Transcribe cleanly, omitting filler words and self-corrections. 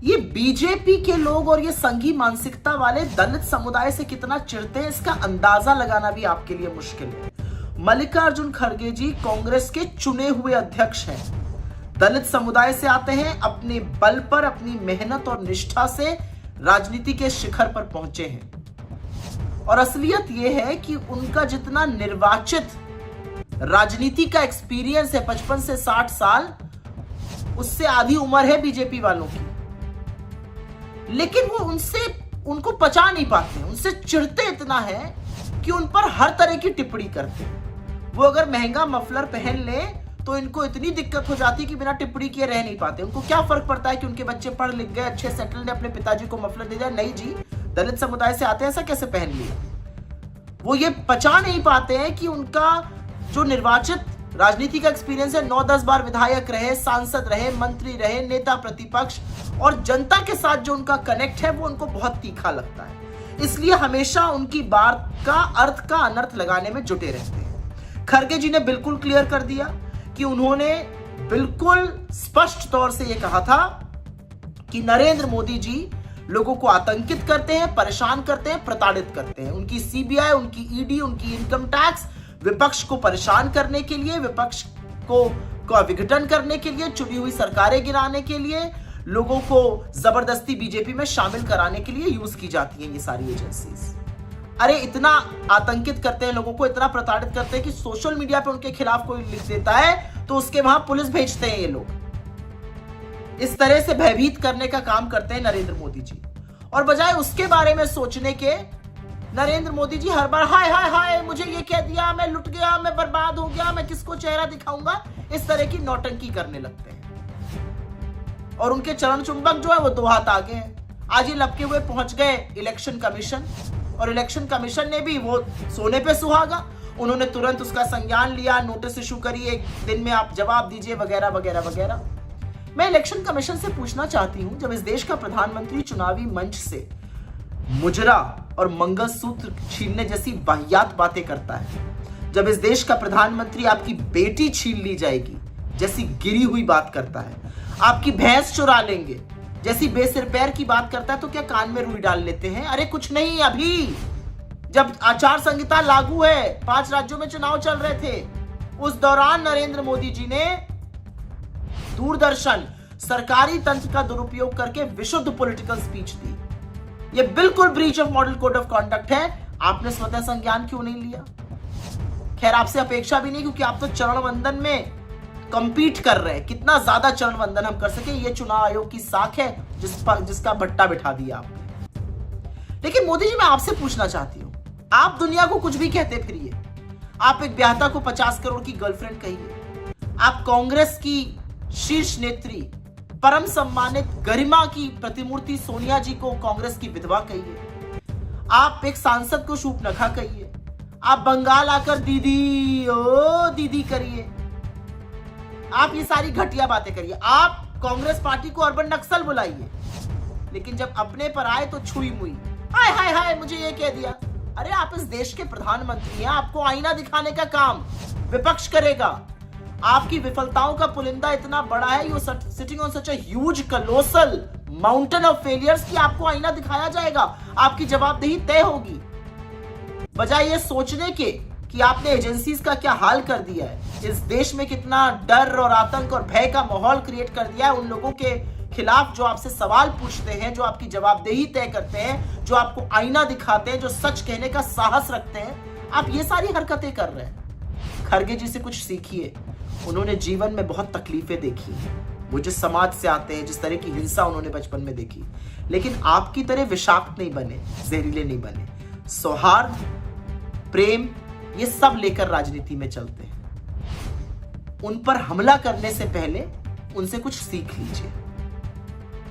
ये बीजेपी के लोग और ये संघी मानसिकता वाले दलित समुदाय से कितना चिढ़ते हैं, इसका अंदाजा लगाना भी आपके लिए मुश्किल है। मल्लिकार्जुन खड़गे जी कांग्रेस के चुने हुए अध्यक्ष हैं, दलित समुदाय से आते हैं, अपने बल पर, अपनी मेहनत और निष्ठा से राजनीति के शिखर पर पहुंचे हैं। और असलियत यह है कि उनका जितना निर्वाचित राजनीति का एक्सपीरियंस है 55 से 60 साल, उससे आधी उम्र है बीजेपी वालों की, लेकिन वो उनको पचा नहीं पाते, उनसे चिढ़ते इतना है कि उन पर हर तरह की टिप्पणी करते हैं। वो अगर महंगा मफलर पहन ले तो इनको इतनी दिक्कत हो जाती है कि बिना टिप्पणी किए रह नहीं पाते। उनको क्या फर्क पड़ता है कि उनके बच्चे पढ़ लिख गए, अच्छे सेटल ने, अपने पिताजी को मफलर दे दिया। नहीं जी, दलित समुदाय से आते हैं, ऐसा कैसे पहन लिया? वो ये पचा नहीं पाते हैं कि उनका जो निर्वाचित राजनीति का एक्सपीरियंस है, 9-10 बार विधायक रहे, सांसद रहे, मंत्री रहे, नेता प्रतिपक्ष, और जनता के साथ जो उनका कनेक्ट है वो उनको बहुत तीखा लगता है। इसलिए हमेशा उनकी बात का अर्थ का अनर्थ लगाने में जुटे रहते हैं। खड़गे जी ने बिल्कुल क्लियर कर दिया कि उन्होंने बिल्कुल स्पष्ट तौर से यह कहा था कि नरेंद्र मोदी जी लोगों को आतंकित करते हैं, परेशान करते हैं, प्रताड़ित करते हैं। उनकी सीबीआई, उनकी ईडी, उनकी इनकम टैक्स विपक्ष को परेशान करने के लिए, विपक्ष को विघटन करने के लिए, चुनी हुई सरकारें गिराने के लिए, लोगों को जबरदस्ती बीजेपी में शामिल कराने के लिए यूज की जाती हैं ये सारी एजेंसीज। अरे इतना आतंकित करते हैं लोगों को, इतना प्रताड़ित करते हैं कि सोशल मीडिया पे उनके खिलाफ कोई लिख देता है तो उसके वहां पुलिस भेजते हैं ये लोग। इस तरह से भयभीत करने का काम करते हैं नरेंद्र मोदी जी। और बजाय उसके बारे में सोचने के, नरेंद्र मोदी जी हर बार हाय हाय हाय, मुझे ये कह दिया, मैं लुट गया, मैं बर्बाद हो गया, मैं किसको चेहरा दिखाऊंगा, इस तरह की नौटंकी करने लगते हैं। और उनके चरण चुंबक जो है वो 2 हाथ आगे हैं। आज ये लपके हुए पहुंच गए इलेक्शन कमीशन, और इलेक्शन कमीशन ने भी वो सोने पे सुहागा, उन्होंने तुरंत उसका संज्ञान लिया, नोटिस इशू करी, 1 दिन में आप जवाब दीजिए, वगैरह वगैरह वगैरह। मैं इलेक्शन कमीशन से पूछना चाहती हूं, जब इस देश का प्रधानमंत्री चुनावी मंच से मुजरा और मंगलसूत्र छीनने जैसी वाहियात बातें करता है, जब इस देश का प्रधानमंत्री आपकी बेटी छीन ली जाएगी जैसी गिरी हुई बात करता है, आपकी भैंस चुरा लेंगे जैसी बेसिर पैर की बात करता है, तो क्या कान में रुई डाल लेते हैं? अरे कुछ नहीं, अभी जब आचार संहिता लागू है, 5 राज्यों में चुनाव चल रहे थे, उस दौरान नरेंद्र मोदी जी ने दूरदर्शन सरकारी तंत्र का दुरुपयोग करके विशुद्ध पॉलिटिकल स्पीच दी। यह बिल्कुल breach of model code of conduct है। आपने स्वतः संज्ञान क्यों नहीं लिया? खैर, आपसे अपेक्षा भी नहीं, क्योंकि आप तो चरण वंदन में कंपीट कर रहे हैं। कितना ज्यादा चरण वंदन हम कर सके, ये चुनाव आयोग की साख है जिसका भट्टा बिठा दिया आपने। लेकिन मोदी जी, मैं आपसे पूछना चाहती हूं, आप दुनिया को कुछ भी कहते फिरिए, आप एक ब्याहता को 50 करोड़ की गर्लफ्रेंड कहिए, आप कांग्रेस की शीर्ष नेत्री, परम सम्मानित गरिमा की प्रतिमूर्ति सोनिया जी को कांग्रेस की विधवा कहिए, आप एक सांसद को शूर्पणखा कहिए, आप बंगाल आकर दीदी ओ दीदी करिए, आप ये सारी घटिया बातें करिए, आप कांग्रेस पार्टी को अर्बन नक्सल बुलाइए, लेकिन जब अपने पर आए तो छुई मुई, हाय हाय हाय मुझे ये कह दिया। अरे आप इस देश के प्रधानमंत्री हैं, आपको आईना दिखाने का काम विपक्ष करेगा। आपकी विफलताओं का पुलिंदा इतना बड़ा है, you sitting on such a huge कलोसल mountain of failures, कि आपको आईना दिखाया जाएगा, आपकी जवाबदेही तय होगी। बजाय ये सोचने के कि आपने एजेंसीज का क्या हाल कर दिया है, इस देश में कितना डर और आतंक और भय का माहौल क्रिएट कर दिया है उन लोगों के खिलाफ जो आपसे सवाल पूछते हैं, जो आपकी जवाबदेही तय करते हैं, जो आपको आईना दिखाते हैं, जो सच कहने का साहस रखते हैं, आप ये सारी हरकतें कर रहे हैं। खड़गे जी से कुछ सीखिए, उन्होंने जीवन में बहुत तकलीफें देखी, वो जिस समाज से आते हैं, जिस तरह की हिंसा उन्होंने बचपन में देखी, लेकिन आपकी तरह विषाक्त नहीं बने, जहरीले नहीं बने। सौहार्द, प्रेम, ये सब लेकर राजनीति में चलते हैं। उन पर हमला करने से पहले उनसे कुछ सीख लीजिए।